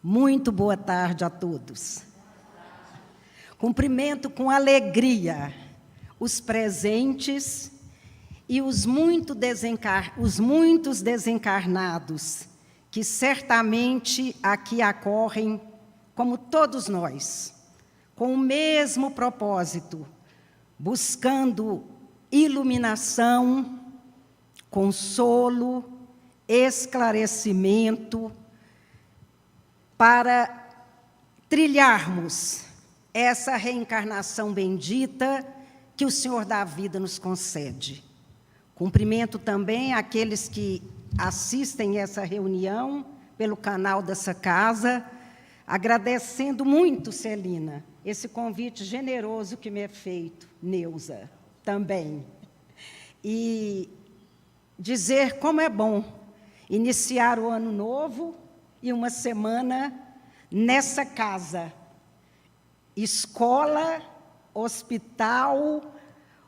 Muito boa tarde a todos. Cumprimento com alegria os presentes e os muitos desencarnados, que certamente aqui ocorrem, como todos nós, com o mesmo propósito, buscando iluminação, consolo, esclarecimento, para trilharmos essa reencarnação bendita que o Senhor da vida nos concede. Cumprimento também aqueles que assistem essa reunião pelo canal dessa casa, agradecendo muito, Celina, esse convite generoso que me é feito, Neuza, também. E dizer como é bom iniciar o ano novo e uma semana nessa casa, escola, hospital,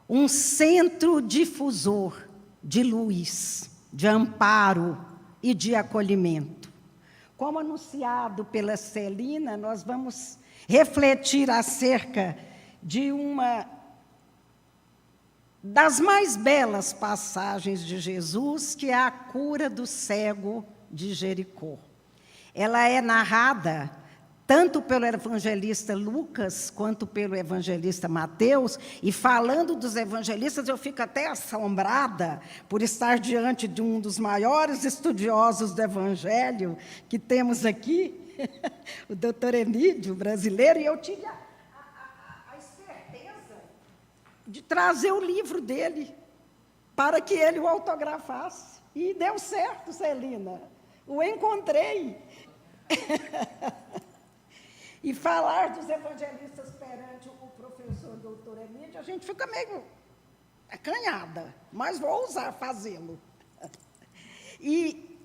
um centro difusor de luz, de amparo e de acolhimento. Como anunciado pela Celina, nós vamos refletir acerca de uma das mais belas passagens de Jesus, que é a cura do cego de Jericó. Ela é narrada tanto pelo evangelista Lucas, quanto pelo evangelista Mateus, e falando dos evangelistas, eu fico até assombrada por estar diante de um dos maiores estudiosos do evangelho que temos aqui, o doutor Emídio, brasileiro, e eu tive a certeza de trazer o livro dele para que ele o autografasse. E deu certo, Celina, o encontrei. E falar dos evangelistas perante o professor doutor Emídio, a gente fica meio acanhada, mas vou ousar fazê-lo. E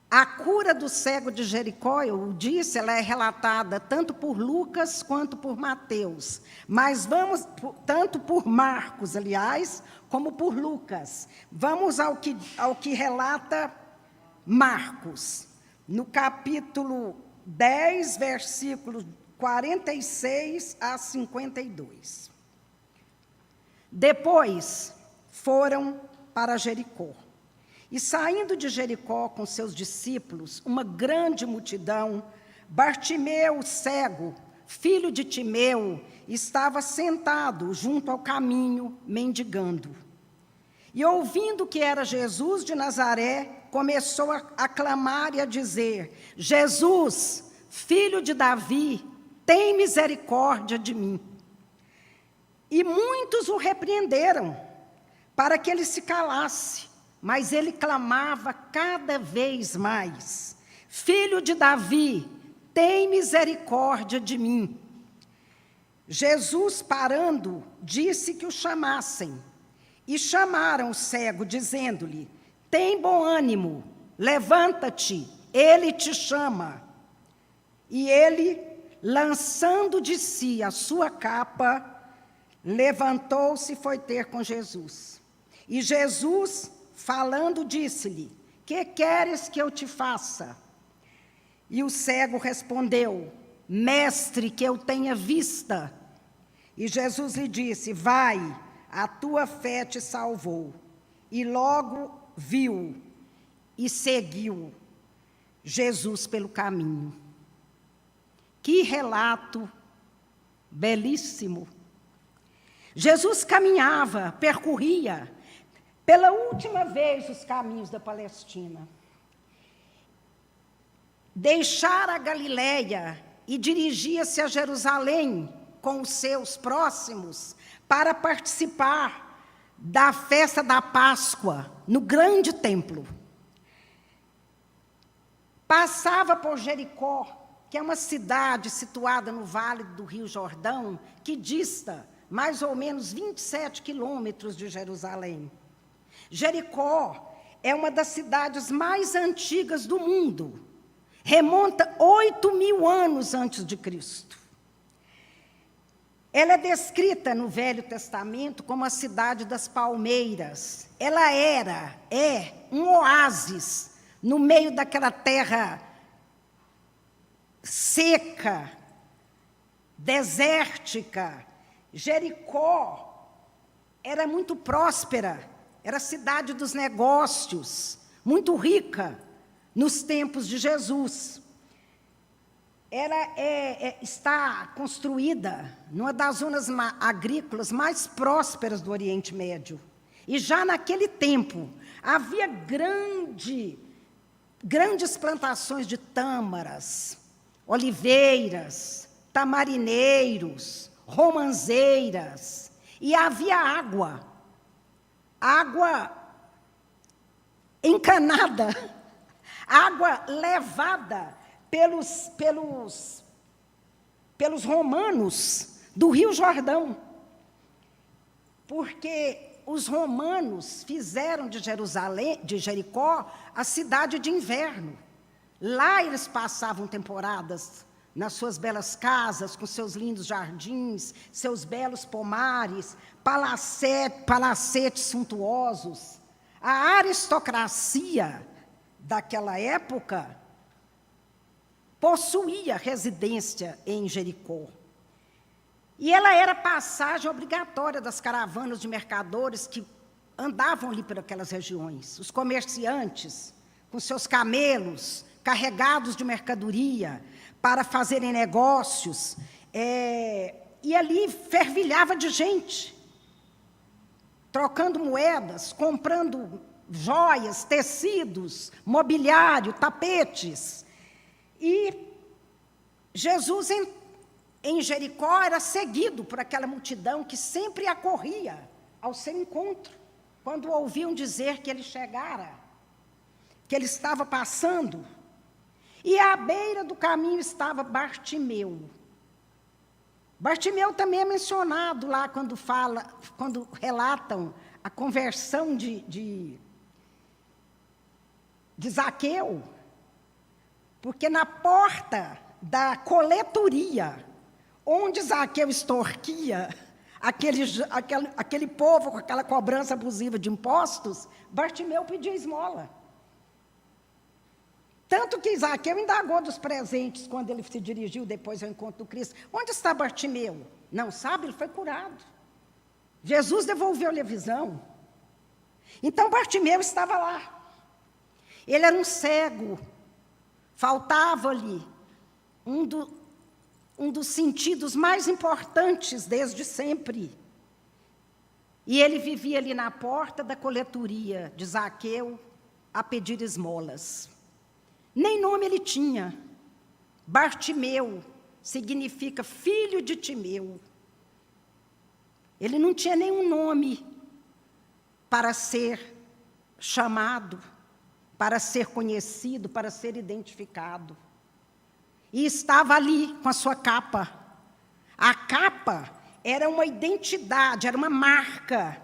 a cura do cego de Jericó, eu disse, ela é relatada tanto por Lucas quanto por Mateus, mas vamos, tanto por Marcos, aliás, como por Lucas. Vamos ao que relata Marcos, no capítulo 10, versículos 46 a 52. Depois foram para Jericó. E saindo de Jericó com seus discípulos, uma grande multidão, Bartimeu, cego, filho de Timeu, estava sentado junto ao caminho, mendigando. E ouvindo que era Jesus de Nazaré, começou a clamar e a dizer: Jesus, filho de Davi, tem misericórdia de mim. E muitos o repreenderam, para que ele se calasse, mas ele clamava cada vez mais: Filho de Davi, tem misericórdia de mim. Jesus, parando, disse que o chamassem. E chamaram o cego, dizendo-lhe: tem bom ânimo, levanta-te, ele te chama. E ele, lançando de si a sua capa, levantou-se e foi ter com Jesus. E Jesus, falando, disse-lhe: que queres que eu te faça? E o cego respondeu: Mestre, que eu tenha vista. E Jesus lhe disse: vai, a tua fé te salvou. E logo viu e seguiu Jesus pelo caminho. Que relato belíssimo! Jesus caminhava, percorria pela última vez os caminhos da Palestina. Deixara a Galileia e dirigia-se a Jerusalém com os seus próximos para participar da festa da Páscoa no grande templo. Passava por Jericó, que é uma cidade situada no vale do Rio Jordão, que dista mais ou menos 27 quilômetros de Jerusalém. Jericó é uma das cidades mais antigas do mundo. Remonta 8.000 anos antes de Cristo. Ela é descrita no Velho Testamento como a cidade das palmeiras. Ela é um oásis no meio daquela terra seca, desértica. Jericó era muito próspera, era a cidade dos negócios, muito rica nos tempos de Jesus. Está construída numa das zonas agrícolas mais prósperas do Oriente Médio. E já naquele tempo havia grandes plantações de tâmaras, oliveiras, tamarineiros, romanzeiras, e havia água encanada, água levada pelos romanos do Rio Jordão, porque os romanos fizeram de Jericó, a cidade de inverno. Lá eles passavam temporadas nas suas belas casas, com seus lindos jardins, seus belos pomares, palacetes suntuosos. A aristocracia daquela época possuía residência em Jericó. E ela era passagem obrigatória das caravanas de mercadores que andavam ali por aquelas regiões. Os comerciantes, com seus camelos, carregados de mercadoria, para fazerem negócios, e ali fervilhava de gente, trocando moedas, comprando joias, tecidos, mobiliário, tapetes. E Jesus em Jericó era seguido por aquela multidão que sempre acorria ao seu encontro, quando ouviam dizer que ele chegara, que ele estava passando. E à beira do caminho estava Bartimeu. Bartimeu também é mencionado lá quando relatam a conversão de Zaqueu, porque na porta da coletoria, onde Zaqueu extorquia aquele povo com aquela cobrança abusiva de impostos, Bartimeu pedia esmola. Tanto que Zaqueu indagou dos presentes quando ele se dirigiu depois ao encontro do Cristo. Onde está Bartimeu? Não sabe, ele foi curado. Jesus devolveu-lhe a visão. Então Bartimeu estava lá. Ele era um cego. Faltava-lhe um dos sentidos mais importantes desde sempre. E ele vivia ali na porta da coletoria de Zaqueu a pedir esmolas. Nem nome ele tinha. Bartimeu significa filho de Timeu. Ele não tinha nenhum nome para ser chamado, para ser conhecido, para ser identificado. E estava ali com a sua capa. A capa era uma identidade, era uma marca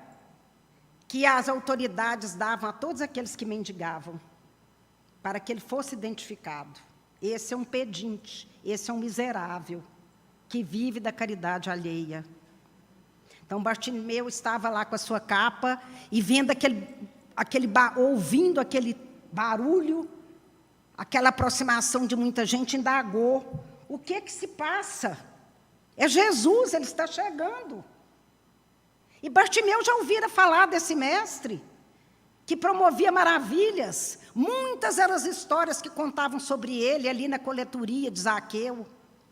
que as autoridades davam a todos aqueles que mendigavam, para que ele fosse identificado. Esse é um pedinte, esse é um miserável, que vive da caridade alheia. Então, Bartimeu estava lá com a sua capa, e vendo ouvindo aquele barulho, aquela aproximação de muita gente, indagou: o que se passa? É Jesus, ele está chegando. E Bartimeu já ouvira falar desse mestre, que promovia maravilhas. Muitas eram as histórias que contavam sobre ele ali na coletoria de Zaqueu,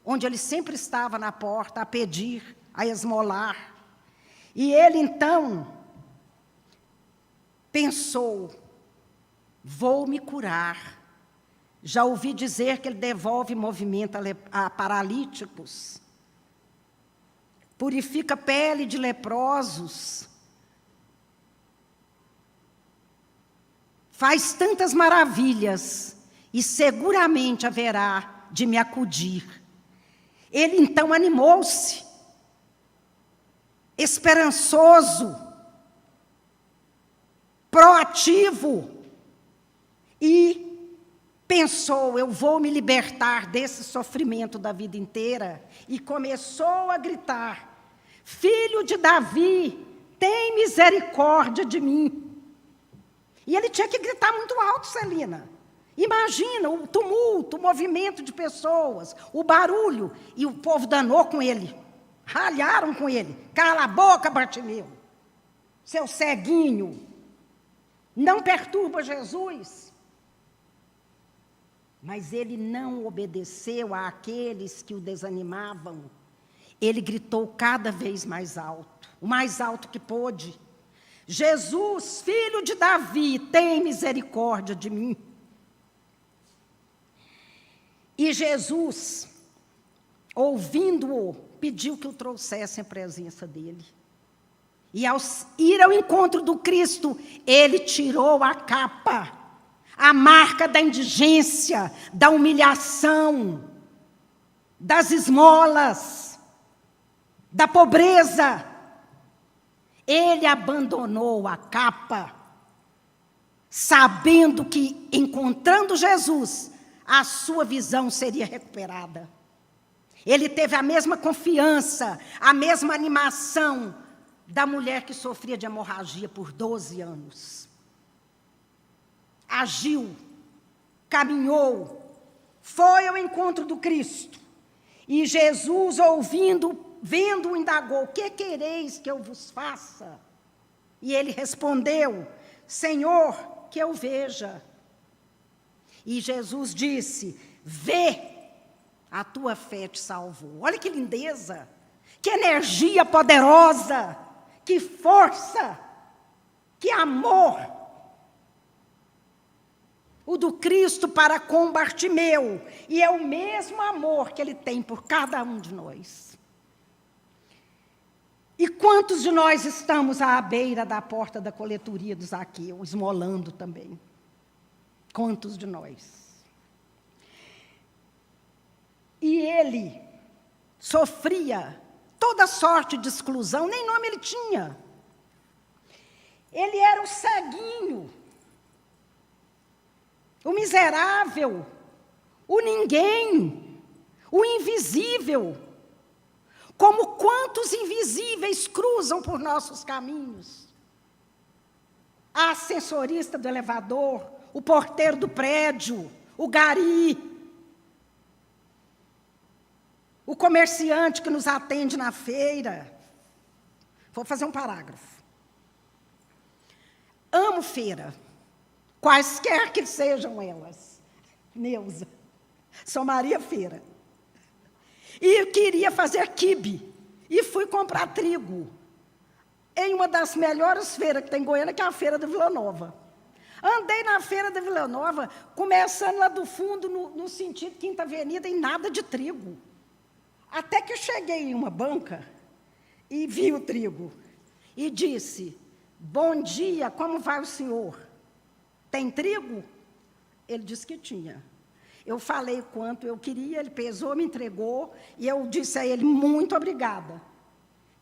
onde ele sempre estava na porta a pedir, a esmolar. E ele então pensou: vou me curar. Já ouvi dizer que ele devolve movimento a paralíticos, purifica a pele de leprosos, faz tantas maravilhas, e seguramente haverá de me acudir. Ele então animou-se, esperançoso, proativo, e pensou: eu vou me libertar desse sofrimento da vida inteira. E começou a gritar: filho de Davi, tem misericórdia de mim. E ele tinha que gritar muito alto, Celina. Imagina o tumulto, o movimento de pessoas, o barulho, e o povo danou com ele, ralharam com ele. Cala a boca, Bartimeu, seu ceguinho, não perturba Jesus. Mas ele não obedeceu àqueles que o desanimavam. Ele gritou cada vez mais alto, o mais alto que pôde: Jesus, filho de Davi, tem misericórdia de mim. E Jesus, ouvindo-o, pediu que o trouxessem à presença dele. E ao ir ao encontro do Cristo, ele tirou a capa, a marca da indigência, da humilhação, das esmolas, da pobreza. Ele abandonou a capa, sabendo que, encontrando Jesus, a sua visão seria recuperada. Ele teve a mesma confiança, a mesma animação da mulher que sofria de hemorragia por 12 anos. Agiu, caminhou, foi ao encontro do Cristo. E Jesus, vendo-o, indagou: o que quereis que eu vos faça? E ele respondeu: Senhor, que eu veja. E Jesus disse: vê, a tua fé te salvou. Olha que lindeza, que energia poderosa, que força, que amor. O do Cristo para com Bartimeu, e é o mesmo amor que ele tem por cada um de nós. E quantos de nós estamos à beira da porta da coletoria do Zaqueu, esmolando também? Quantos de nós? E ele sofria toda sorte de exclusão, nem nome ele tinha. Ele era o ceguinho, o miserável, o ninguém, o invisível. Como quantos invisíveis cruzam por nossos caminhos? A ascensorista do elevador, o porteiro do prédio, o gari, o comerciante que nos atende na feira. Vou fazer um parágrafo. Amo feira, quaisquer que sejam elas. Neuza, sou Maria Feira. E eu queria fazer quibe, e fui comprar trigo em uma das melhores feiras que tem em Goiânia, que é a Feira da Vila Nova. Andei na Feira da Vila Nova, começando lá do fundo, no sentido Quinta Avenida, e nada de trigo. Até que eu cheguei em uma banca e vi o trigo. E disse: bom dia, como vai o senhor? Tem trigo? Ele disse que tinha. Eu falei quanto eu queria, ele pesou, me entregou, e eu disse a ele: muito obrigada.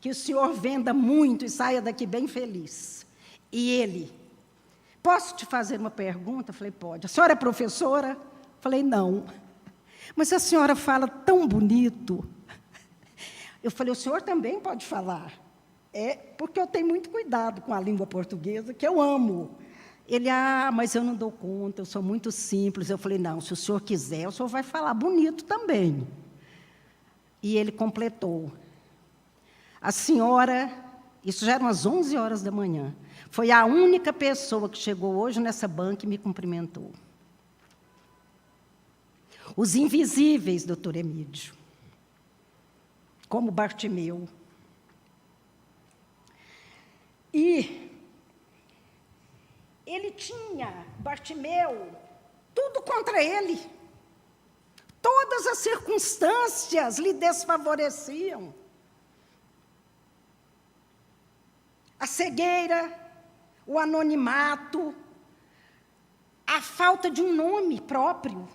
Que o senhor venda muito e saia daqui bem feliz. E ele: posso te fazer uma pergunta? Eu falei: pode. A senhora é professora? Eu falei: não. Mas a senhora fala tão bonito. Eu falei: o senhor também pode falar. É porque eu tenho muito cuidado com a língua portuguesa, que eu amo. Ele: mas eu não dou conta, eu sou muito simples. Eu falei: não, se o senhor quiser, o senhor vai falar bonito também. E ele completou: a senhora, isso já eram as 11 horas da manhã, foi a única pessoa que chegou hoje nessa banca e me cumprimentou. Os invisíveis, doutor Emídio, como Bartimeu. E ele tinha, Bartimeu, tudo contra ele. Todas as circunstâncias lhe desfavoreciam. A cegueira, o anonimato, a falta de um nome próprio,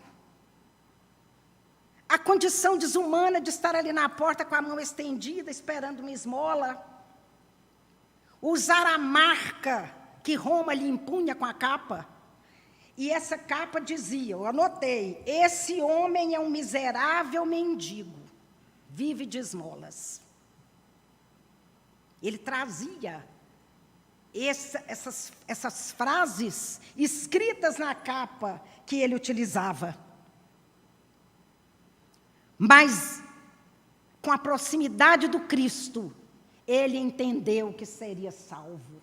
a condição desumana de estar ali na porta com a mão estendida, esperando uma esmola, usar a marca que Roma lhe impunha com a capa. E essa capa dizia, eu anotei: esse homem é um miserável mendigo, vive de esmolas. Ele trazia essas frases escritas na capa que ele utilizava. Mas, com a proximidade do Cristo, ele entendeu que seria salvo,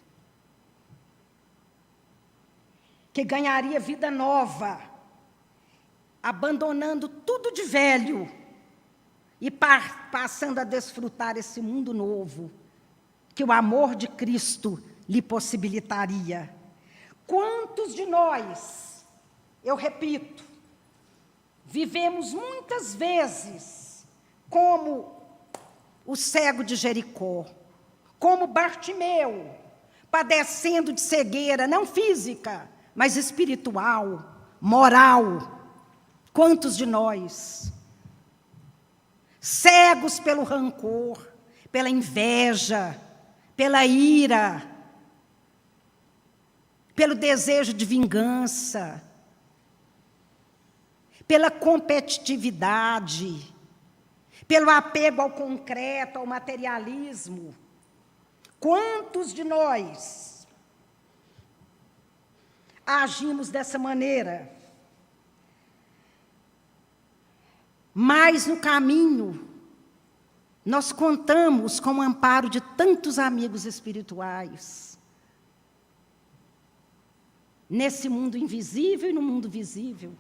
que ganharia vida nova, abandonando tudo de velho e passando a desfrutar esse mundo novo que o amor de Cristo lhe possibilitaria. Quantos de nós, eu repito, vivemos muitas vezes como o cego de Jericó, como Bartimeu, padecendo de cegueira, não física, mas espiritual, moral. Quantos de nós, cegos pelo rancor, pela inveja, pela ira, pelo desejo de vingança, pela competitividade, pelo apego ao concreto, ao materialismo. Quantos de nós agimos dessa maneira? Mas no caminho, nós contamos com o amparo de tantos amigos espirituais, nesse mundo invisível e no mundo visível.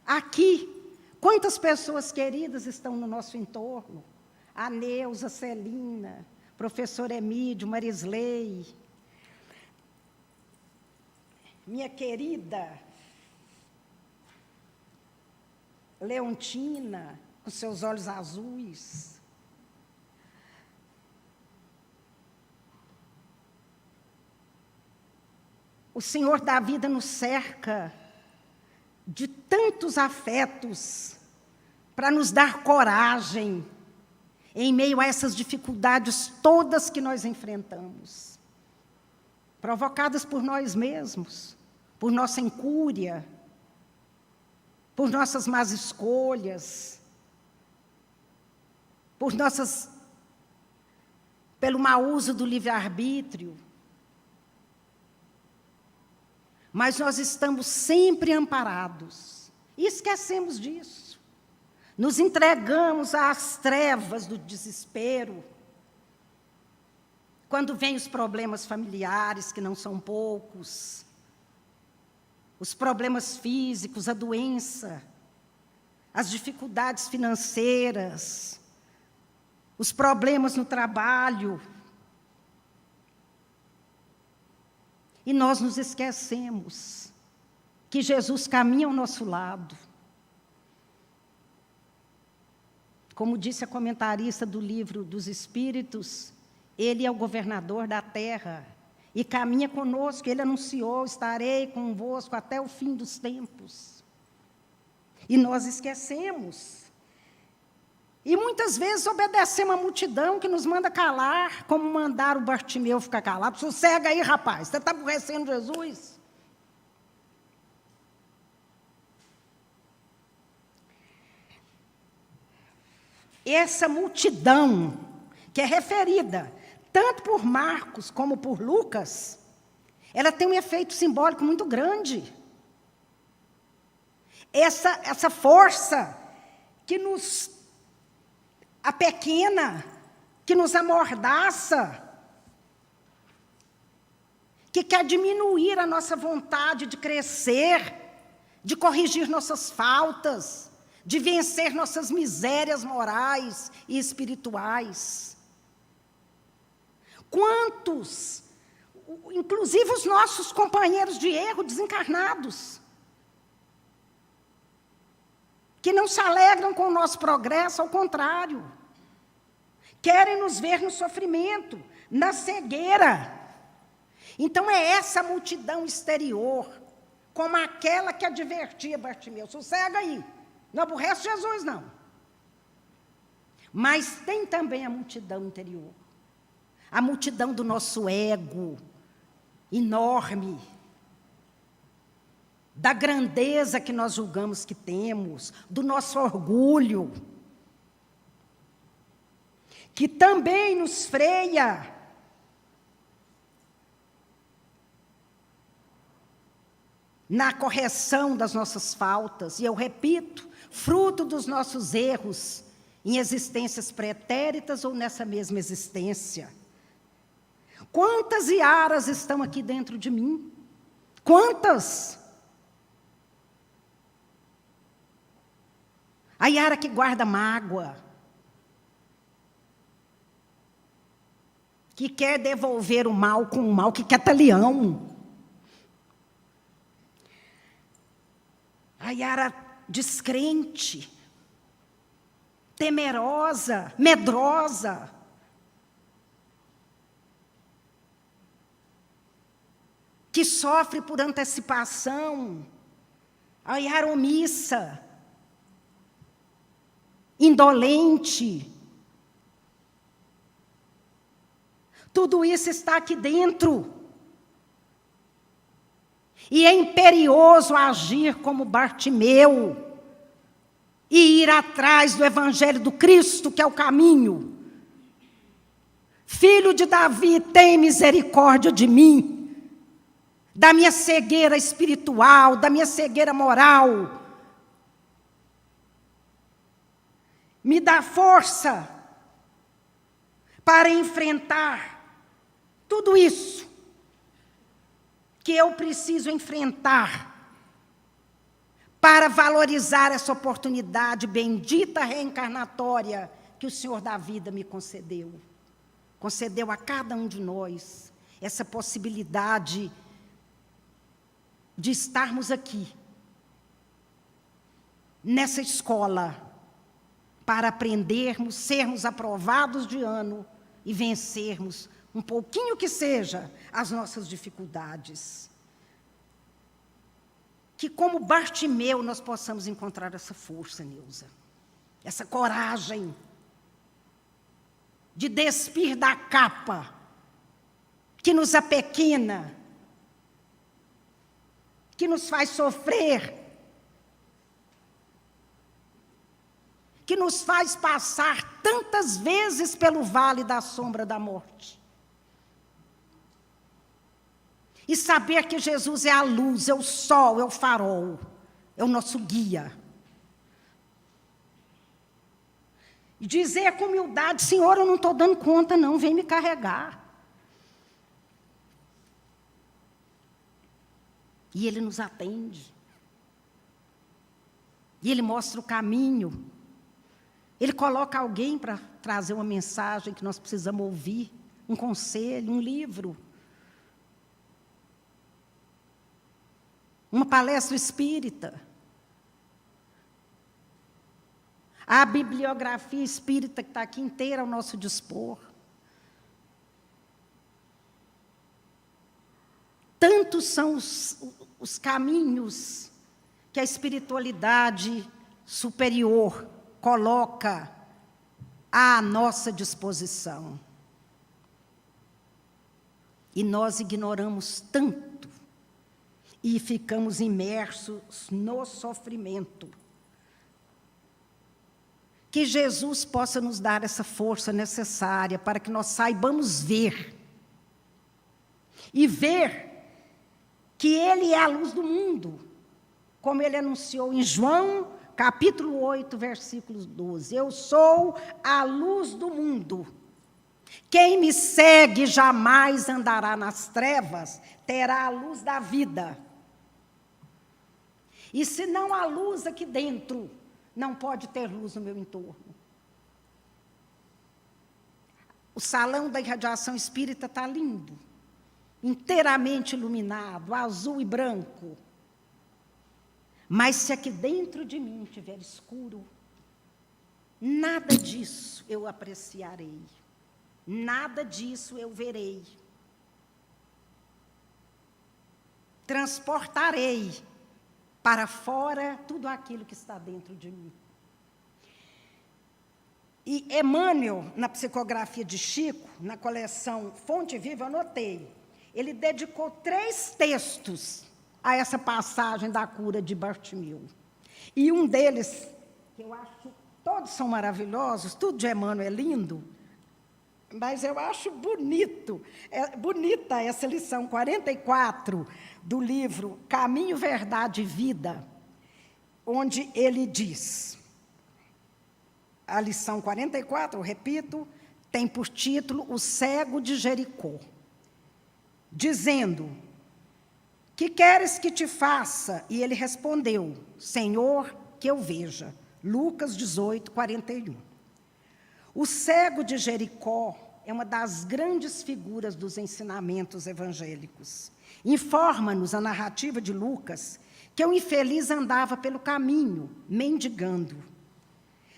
Aqui, quantas pessoas queridas estão no nosso entorno? A Neuza, Celina, professor Emídio, Marisley, minha querida Leontina, com seus olhos azuis. O Senhor da vida nos cerca de tantos afetos para nos dar coragem em meio a essas dificuldades todas que nós enfrentamos, provocadas por nós mesmos, por nossa incúria, por nossas más escolhas, pelo mau uso do livre-arbítrio. Mas nós estamos sempre amparados, e esquecemos disso. Nos entregamos às trevas do desespero, quando vêm os problemas familiares, que não são poucos, os problemas físicos, a doença, as dificuldades financeiras, os problemas no trabalho. E nós nos esquecemos que Jesus caminha ao nosso lado. Como disse a comentarista do livro dos Espíritos, ele é o governador da terra e caminha conosco. Ele anunciou: estarei convosco até o fim dos tempos. E nós esquecemos. E muitas vezes obedecemos a multidão que nos manda calar, como mandaram o Bartimeu ficar calado. Sossega aí, rapaz, você está aborrecendo Jesus? Essa multidão, que é referida tanto por Marcos como por Lucas, ela tem um efeito simbólico muito grande. Essa força que nos apequena, que nos amordaça, que quer diminuir a nossa vontade de crescer, de corrigir nossas faltas, de vencer nossas misérias morais e espirituais. Quantos, inclusive os nossos companheiros de erro desencarnados, que não se alegram com o nosso progresso, ao contrário, querem nos ver no sofrimento, na cegueira. Então é essa multidão exterior, como aquela que advertia Bartimeu: sossega aí, não aborrece Jesus, não. Mas tem também a multidão interior, a multidão do nosso ego enorme, da grandeza que nós julgamos que temos, do nosso orgulho, que também nos freia na correção das nossas faltas, e eu repito, fruto dos nossos erros em existências pretéritas ou nessa mesma existência. Quantas Iaras estão aqui dentro de mim? Quantas? A Iara que guarda mágoa, que quer devolver o mal com o mal, que quer talião. A Iara descrente, temerosa, medrosa. Que sofre por antecipação. A Iara omissa, indolente. Tudo isso está aqui dentro. E é imperioso agir como Bartimeu e ir atrás do Evangelho do Cristo, que é o caminho. Filho de Davi, tem misericórdia de mim, da minha cegueira espiritual, da minha cegueira moral. Me dá força para enfrentar tudo isso que eu preciso enfrentar para valorizar essa oportunidade bendita reencarnatória que o Senhor da vida me concedeu. Concedeu a cada um de nós essa possibilidade de estarmos aqui, nessa escola, para aprendermos, sermos aprovados de ano e vencermos, um pouquinho que seja, as nossas dificuldades. Que como Bartimeu nós possamos encontrar essa força, Neuza, essa coragem de despir da capa que nos apequena, que nos faz sofrer, que nos faz passar tantas vezes pelo vale da sombra da morte. E saber que Jesus é a luz, é o sol, é o farol, é o nosso guia. E dizer com humildade, Senhor, eu não estou dando conta não, vem me carregar. E Ele nos atende. E Ele mostra o caminho. Ele coloca alguém para trazer uma mensagem que nós precisamos ouvir, um conselho, um livro. Uma palestra espírita. A bibliografia espírita que está aqui inteira ao nosso dispor. Tantos são os caminhos que a espiritualidade superior coloca à nossa disposição. E nós ignoramos tanto e ficamos imersos no sofrimento. Que Jesus possa nos dar essa força necessária para que nós saibamos ver. E ver que Ele é a luz do mundo, como Ele anunciou em João, capítulo 8, versículo 12. Eu sou a luz do mundo. Quem me segue jamais andará nas trevas, terá a luz da vida. E se não há luz aqui dentro, não pode ter luz no meu entorno. O salão da irradiação espírita está lindo, inteiramente iluminado, azul e branco. Mas se aqui dentro de mim estiver escuro, nada disso eu apreciarei, nada disso eu verei. Transportarei para fora tudo aquilo que está dentro de mim. E Emmanuel, na psicografia de Chico, na coleção Fonte Viva, eu anotei, ele dedicou 3 textos a essa passagem da cura de Bartimeu. E um deles, que eu acho que todos são maravilhosos, tudo de Emmanuel é lindo, mas eu acho bonita essa lição 44 do livro Caminho, Verdade e Vida, onde ele diz, a lição 44, eu repito, tem por título O Cego de Jericó, dizendo: que queres que te faça? E ele respondeu: Senhor, que eu veja. Lucas 18, 41. O cego de Jericó é uma das grandes figuras dos ensinamentos evangélicos. Informa-nos a narrativa de Lucas que o infeliz andava pelo caminho, mendigando.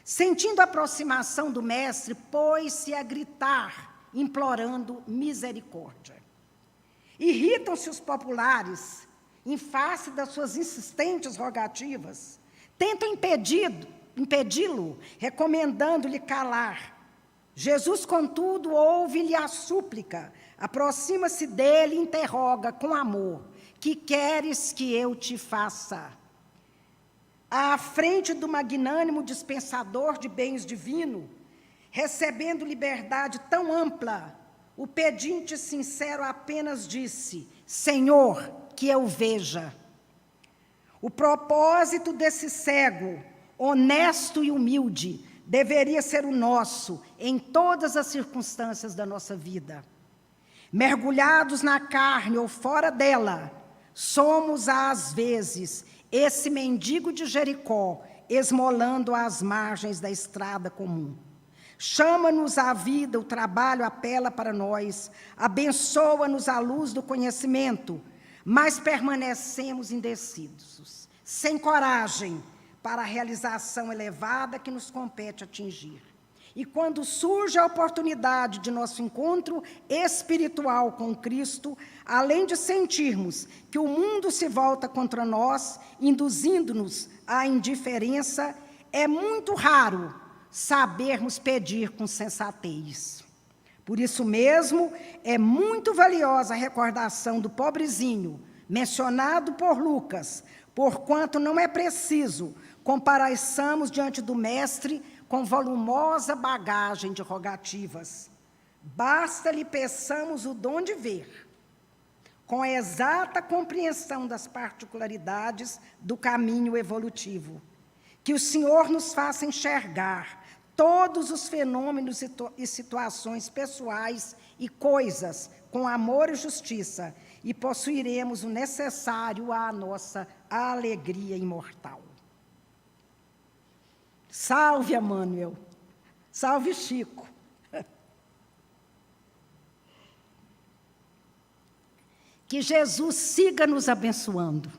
Sentindo a aproximação do mestre, pôs-se a gritar, implorando misericórdia. Irritam-se os populares, em face das suas insistentes rogativas, tentam impedi-lo, recomendando-lhe calar. Jesus, contudo, ouve-lhe a súplica, aproxima-se dele e interroga com amor: que queres que eu te faça? À frente do magnânimo dispensador de bens divino, recebendo liberdade tão ampla, o pedinte sincero apenas disse: Senhor, que eu veja. O propósito desse cego, honesto e humilde, deveria ser o nosso em todas as circunstâncias da nossa vida. Mergulhados na carne ou fora dela, somos, às vezes, esse mendigo de Jericó, esmolando às margens da estrada comum. Chama-nos a vida, o trabalho apela para nós, abençoa-nos a luz do conhecimento, mas permanecemos indecisos, sem coragem para a realização elevada que nos compete atingir. E quando surge a oportunidade de nosso encontro espiritual com Cristo, além de sentirmos que o mundo se volta contra nós, induzindo-nos à indiferença, é muito raro sabermos pedir com sensatez. Por isso mesmo, é muito valiosa a recordação do pobrezinho, mencionado por Lucas, porquanto não é preciso compareçamos diante do Mestre com volumosa bagagem de rogativas. Basta-lhe peçamos o dom de ver, com a exata compreensão das particularidades do caminho evolutivo, que o Senhor nos faça enxergar todos os fenômenos e situações pessoais e coisas com amor e justiça, e possuiremos o necessário à nossa alegria imortal. Salve, Emmanuel. Salve, Chico. Que Jesus siga nos abençoando,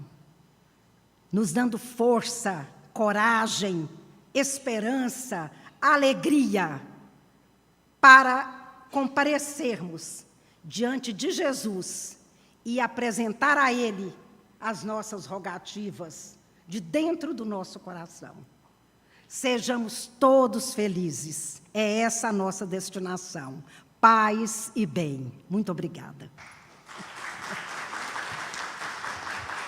nos dando força, coragem, esperança, alegria, para comparecermos diante de Jesus e apresentar a Ele as nossas rogativas de dentro do nosso coração. Sejamos todos felizes, é essa a nossa destinação. Paz e bem. Muito obrigada.